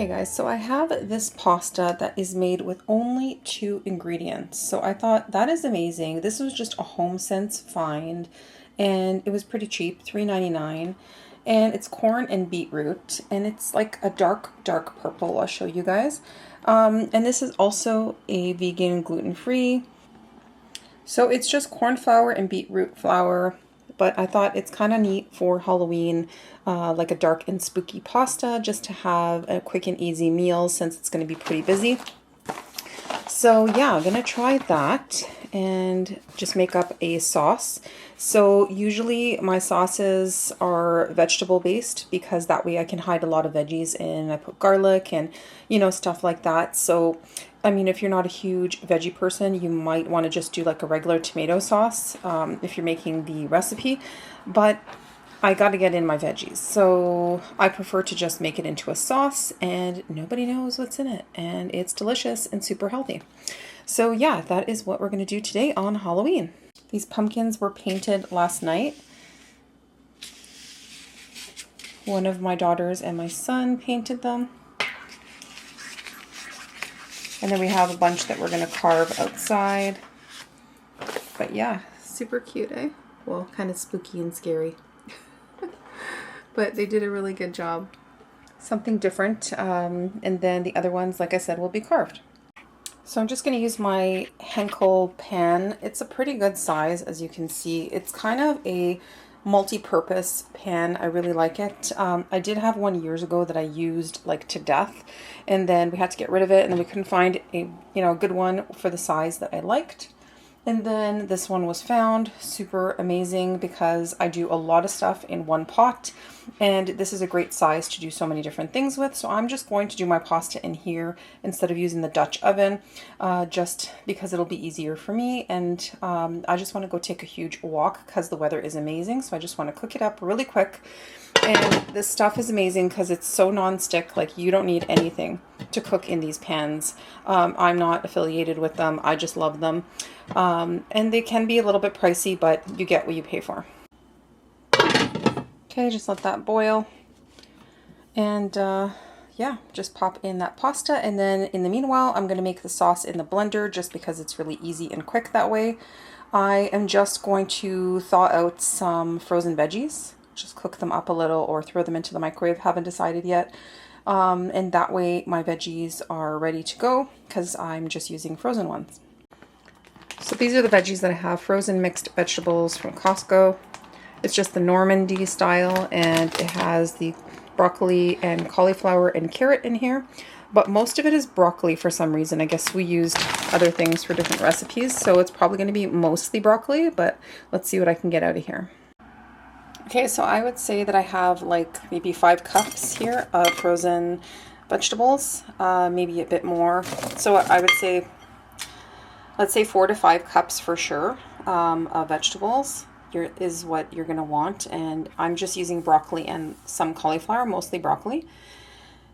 Okay guys, so I have this pasta that is made with only 2 ingredients. So I thought that is amazing. This was just a HomeSense find and it was pretty cheap, $3.99. And it's corn and beetroot and it's like a dark purple. I'll show you guys. And this is also a vegan, gluten-free. So it's just corn flour and beetroot flour. But I thought it's kind of neat for Halloween, like a dark and spooky pasta, just to have a quick and easy meal since it's going to be pretty busy. So yeah, I'm going to try that and just make up a sauce. So usually my sauces are vegetable based because that way I can hide a lot of veggies in. I put garlic and, you know, stuff like that. So I mean, if you're not a huge veggie person, you might want to just do like a regular tomato sauce if you're making the recipe. But I got to get in my veggies. So I prefer to just make it into a sauce and nobody knows what's in it. And it's delicious and super healthy. So yeah, that is what we're going to do today on Halloween. These pumpkins were painted last night. One of my daughters and my son painted them. And then we have a bunch that we're going to carve outside. But yeah, super cute, eh? Well, kind of spooky and scary. But they did a really good job. Something different. And then the other ones, like I said, will be carved. So I'm just going to use my Henkel pan. It's a pretty good size, as you can see. It's kind of a multi-purpose pan. I really like it. I did have one years ago that I used like to death, and then we had to get rid of it, and then we couldn't find a good one for the size that I liked. And then this one was found. Super amazing because I do a lot of stuff in one pot, and this is a great size to do so many different things with. So I'm just going to do my pasta in here instead of using the Dutch oven, just because it'll be easier for me. And I just want to go take a huge walk because the weather is amazing. So I just want to cook it up really quick. And this stuff is amazing because it's so non-stick, like you don't need anything to cook in these pans. I'm not affiliated with them, I just love them. And they can be a little bit pricey, but you get what you pay for. Okay, just let that boil. And yeah, just pop in that pasta. And then in the meanwhile, I'm going to make the sauce in the blender just because it's really easy and quick that way. I am just going to thaw out some frozen veggies. Just cook them up a little or throw them into the microwave, haven't decided yet. And that way my veggies are ready to go because I'm just using frozen ones. So these are the veggies that I have, frozen mixed vegetables from Costco. It's just the Normandy style, and it has the broccoli and cauliflower and carrot in here. But most of it is broccoli for some reason. I guess we used other things for different recipes, so it's probably going to be mostly broccoli, but let's see what I can get out of here. Okay, so I would say that I have like maybe 5 cups here of frozen vegetables, maybe a bit more. So I would say, let's say 4 to 5 cups for sure of vegetables is what you're going to want. And I'm just using broccoli and some cauliflower, mostly broccoli.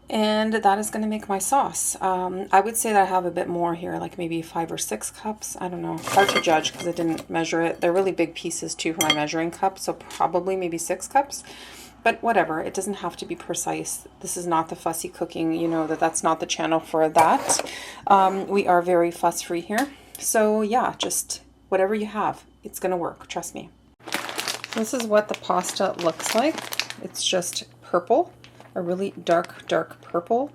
And that is going to make my sauce. I would say that I have a bit more here, like maybe 5 or 6 cups. I don't know. Hard to judge because I didn't measure it. They're really big pieces too for my measuring cup, so probably maybe 6 cups. But whatever, it doesn't have to be precise. This is not the fussy cooking, you know, that's not the channel for that. We are very fuss-free here. So yeah, just whatever you have, it's going to work, trust me. This is what the pasta looks like. It's just purple. A really dark purple,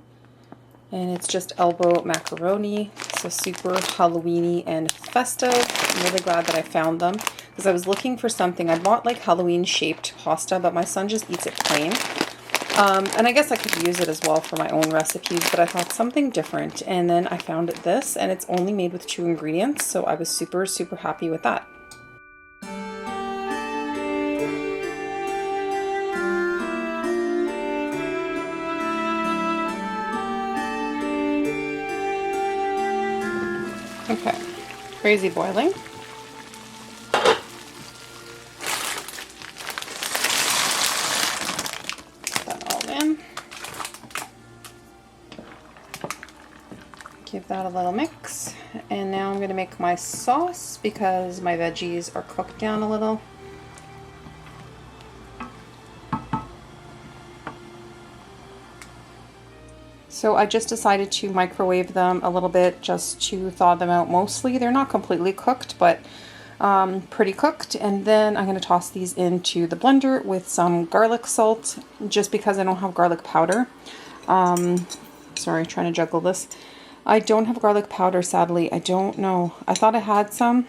and it's just elbow macaroni, so super Halloweeny and festive. I'm really glad that I found them because I was looking for something. I bought like Halloween shaped pasta, but my son just eats it plain, and I guess I could use it as well for my own recipes, but I thought something different, and then I found this, and it's only made with 2 ingredients, so I was super happy with that. Okay, crazy boiling. Put that all in. Give that a little mix. And now I'm going to make my sauce because my veggies are cooked down a little. So I just decided to microwave them a little bit just to thaw them out mostly. They're not completely cooked, but pretty cooked. And then I'm going to toss these into the blender with some garlic salt, just because I don't have garlic powder. Sorry, trying to juggle this. I don't have garlic powder, sadly. I don't know. I thought I had some.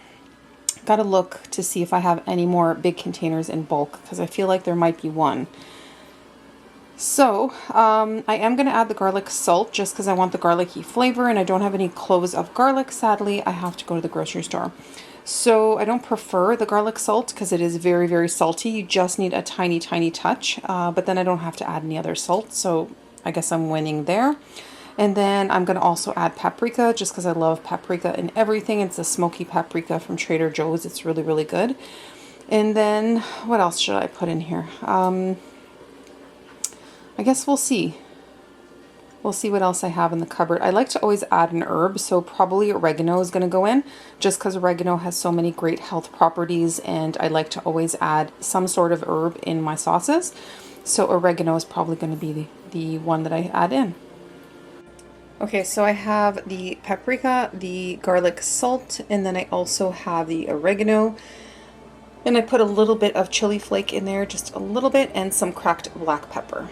Gotta look to see if I have any more big containers in bulk, because I feel like there might be one. So, I am going to add the garlic salt just because I want the garlicky flavor, and I don't have any cloves of garlic, sadly. I have to go to the grocery store. So I don't prefer the garlic salt because it is very, very salty. You just need a tiny, tiny touch, but then I don't have to add any other salt, so I guess I'm winning there. And then I'm going to also add paprika just because I love paprika in everything. It's a smoky paprika from Trader Joe's. It's really, really good. And then what else should I put in here? I guess we'll see. We'll see what else I have in the cupboard. I like to always add an herb, so probably oregano is going to go in, just because oregano has so many great health properties, and I like to always add some sort of herb in my sauces. So oregano is probably going to be the one that I add in. Okay, so I have the paprika, the garlic salt, and then I also have the oregano. And I put a little bit of chili flake in there, just a little bit, and some cracked black pepper.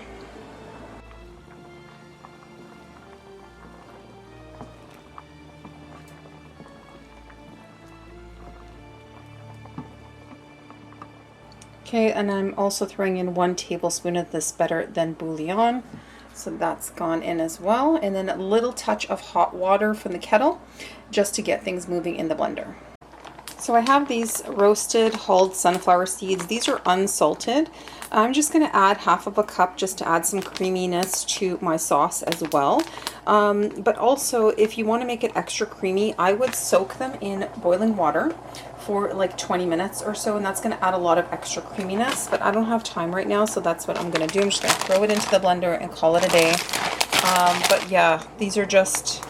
Okay, and I'm also throwing in 1 tablespoon of this Better Than bouillon. So that's gone in as well. And then a little touch of hot water from the kettle just to get things moving in the blender. So I have these roasted hulled sunflower seeds. These are unsalted. I'm just going to add half of a cup just to add some creaminess to my sauce as well. But also, if you want to make it extra creamy, I would soak them in boiling water for like 20 minutes or so, and that's going to add a lot of extra creaminess, but I don't have time right now, so that's what I'm going to do. I'm just going to throw it into the blender and call it a day. But yeah, these are just,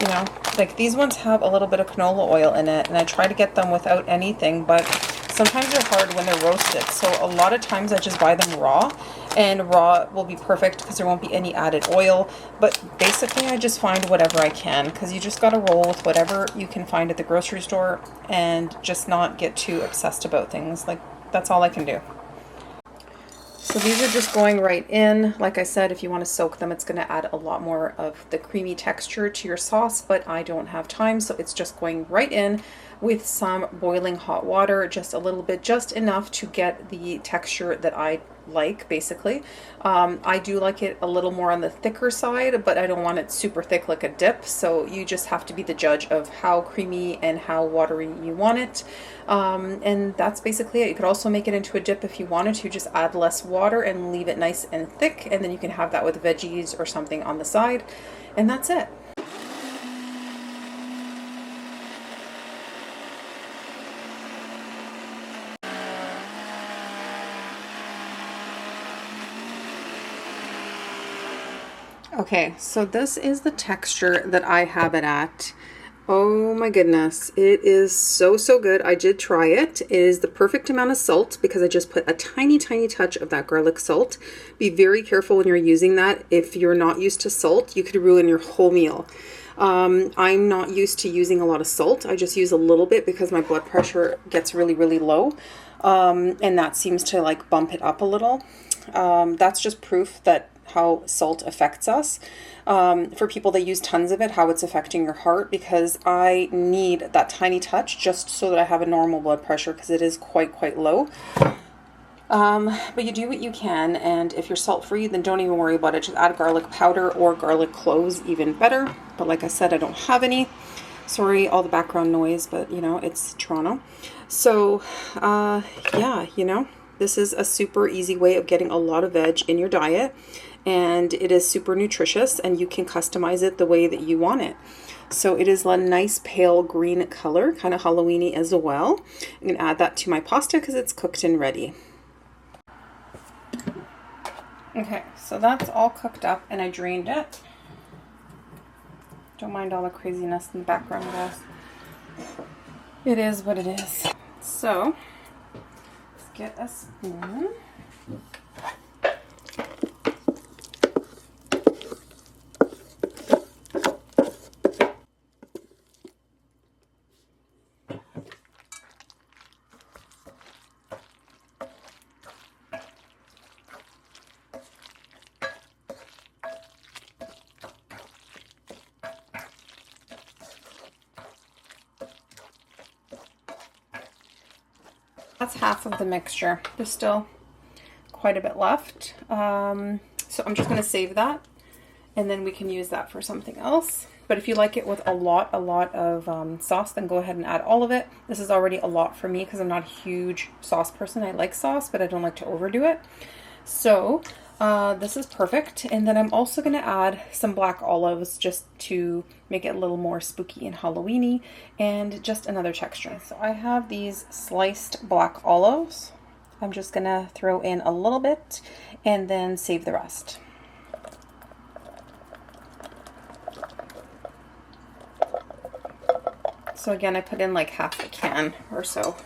you know, like these ones have a little bit of canola oil in it, and I try to get them without anything, but sometimes they're hard when they're roasted. So a lot of times I just buy them raw, and raw will be perfect because there won't be any added oil. But basically I just find whatever I can, because you just got to roll with whatever you can find at the grocery store and just not get too obsessed about things. Like, that's all I can do. So these are just going right in. Like I said, if you want to soak them, it's going to add a lot more of the creamy texture to your sauce, but I don't have time, so it's just going right in with some boiling hot water, just a little bit, just enough to get the texture that I like, basically. I do like it a little more on the thicker side, but I don't want it super thick like a dip, so you just have to be the judge of how creamy and how watery you want it. And that's basically it. You could also make it into a dip if you wanted to, just add less water and leave it nice and thick, and then you can have that with veggies or something on the side, and that's it. Okay, so this is the texture that I have it at. Oh my goodness, it is so, so good. I did try it. It is the perfect amount of salt because I just put a tiny, tiny touch of that garlic salt. Be very careful when you're using that. If you're not used to salt, you could ruin your whole meal. I'm not used to using a lot of salt. I just use a little bit because my blood pressure gets really, really low. And that seems to like bump it up a little. That's just proof that how salt affects us. For people that use tons of it, how it's affecting your heart, because I need that tiny touch just so that I have a normal blood pressure, because it is quite low. But you do what you can, and if you're salt-free, then don't even worry about it. Just add garlic powder or garlic cloves, even better. But like I said, I don't have any. Sorry, all the background noise, but you know, it's Toronto. So, yeah, you know, this is a super easy way of getting a lot of veg in your diet, and it is super nutritious, and you can customize it the way that you want it. So it is a nice pale green color, kind of Halloween-y as well. I'm going to add that to my pasta because it's cooked and ready. Okay, so that's all cooked up, and I drained it. Don't mind all the craziness in the background, guys. It is what it is. So let's get a spoon. That's half of the mixture. There's still quite a bit left. So I'm just going to save that, and then we can use that for something else. But if you like it with a lot of sauce, then go ahead and add all of it. This is already a lot for me because I'm not a huge sauce person. I like sauce, but I don't like to overdo it. So this is perfect. And then I'm also going to add some black olives just to make it a little more spooky and Halloweeny, and just another texture. So I have these sliced black olives. I'm just going to throw in a little bit and then save the rest. So again, I put in like half a can or so,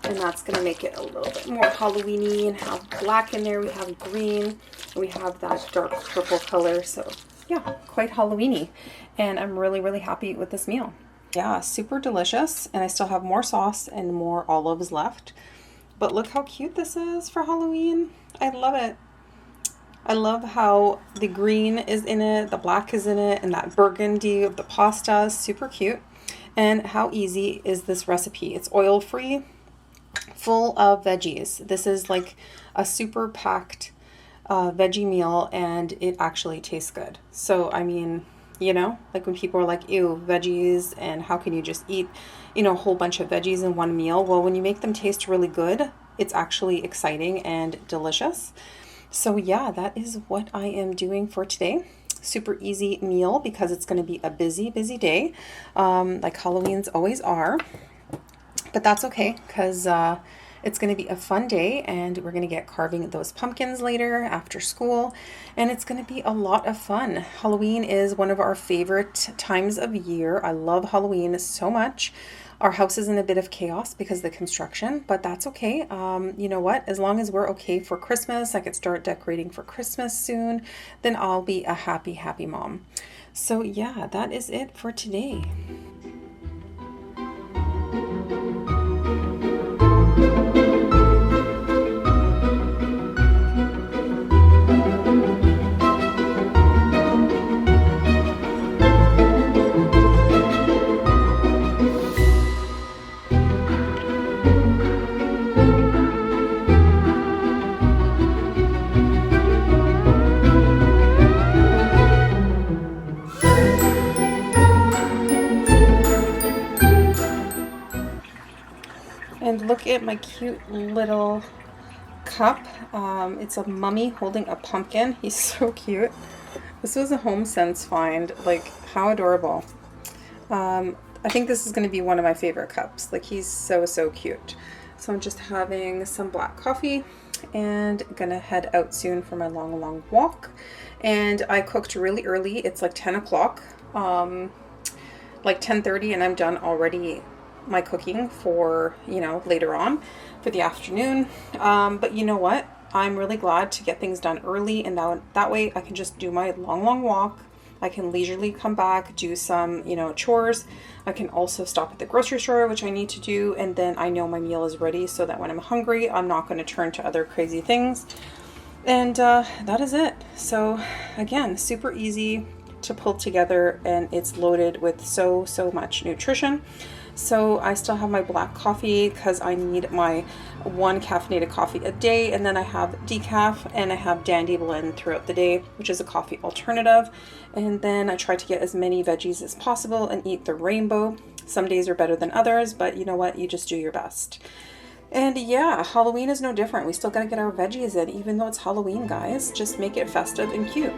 and that's going to make it a little bit more Halloweeny and have black in there. We have green, and we have that dark purple color. So yeah, quite Halloweeny, and I'm really happy with this meal. Yeah, super delicious, and I still have more sauce and more olives left. But look how cute this is for Halloween. I love it. I love how the green is in it, the black is in it, and that burgundy of the pasta is super cute. And how easy is this recipe? It's oil-free, full of veggies. This is like a super packed veggie meal, and it actually tastes good. So, I mean, you know, like when people are like, ew, veggies, and how can you just eat, you know, a whole bunch of veggies in one meal? Well, when you make them taste really good, it's actually exciting and delicious. So yeah, that is what I am doing for today. Super easy meal because it's going to be a busy day, like Halloweens always are. But that's okay because it's going to be a fun day, and we're going to get carving those pumpkins later after school, and it's going to be a lot of fun. Halloween is one of our favorite times of year. I love Halloween so much. Our house is in a bit of chaos because of the construction, but that's okay. You know what? As long as we're okay for Christmas, I could start decorating for Christmas soon, then I'll be a happy mom. So yeah, that is it for today. And look at my cute little cup. It's a mummy holding a pumpkin. He's so cute. This was a HomeSense find. Like, how adorable. I think this is going to be one of my favorite cups. Like, he's so cute. So I'm just having some black coffee and gonna head out soon for my long walk. And I cooked really early. It's like 10 o'clock, like 10:30, and I'm done already my cooking for, you know, later on for the afternoon. But you know what? I'm really glad to get things done early, and that way I can just do my long walk. I can leisurely come back, do some, you know, chores. I can also stop at the grocery store, which I need to do, and then I know my meal is ready so that when I'm hungry, I'm not going to turn to other crazy things. And that is it. So again, super easy to pull together, and it's loaded with so much nutrition. So I still have my black coffee because I need my 1 caffeinated coffee a day, and then I have decaf, and I have Dandy Blend throughout the day, which is a coffee alternative. And then I try to get as many veggies as possible and eat the rainbow. Some days are better than others, but you know what? You just do your best. And yeah, Halloween is no different. We still gotta get our veggies in, even though it's Halloween, guys. Just make it festive and cute.